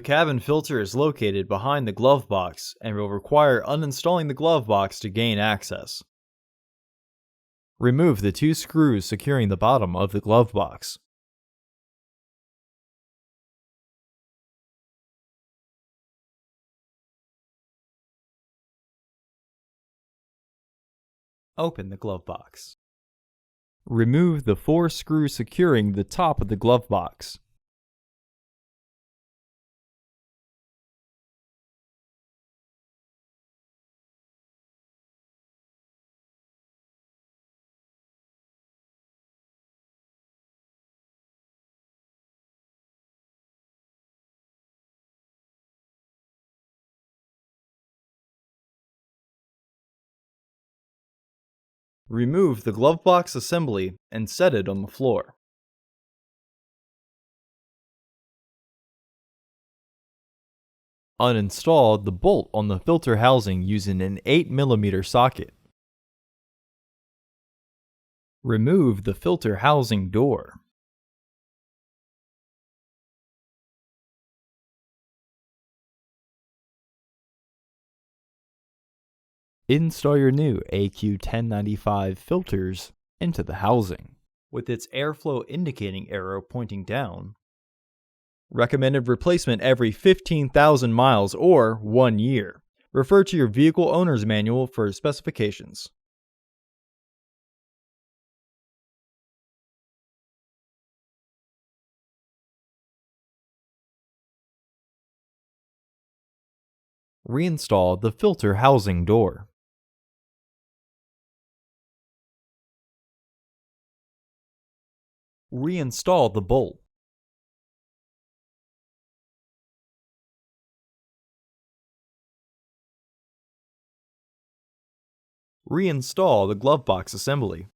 The cabin filter is located behind the glove box and will require uninstalling the glove box to gain access. Remove the two screws securing the bottom of the glove box. Open the glove box. Remove the four screws securing the top of the glove box. Remove the glove box assembly and set it on the floor. Uninstall the bolt on the filter housing using an 8mm socket. Remove the filter housing door. Install your new AQ1095 filters into the housing. With its airflow indicating arrow pointing down. Recommended replacement every 15,000 miles or 1 year. Refer to your vehicle owner's manual for specifications. Reinstall the filter housing door. Reinstall the bolt. Reinstall the glove box assembly.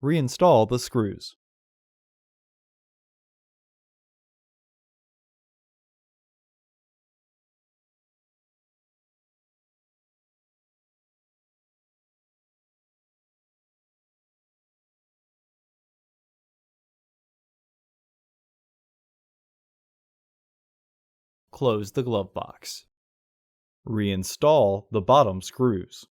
Reinstall the screws. Close the glove box. Reinstall the bottom screws.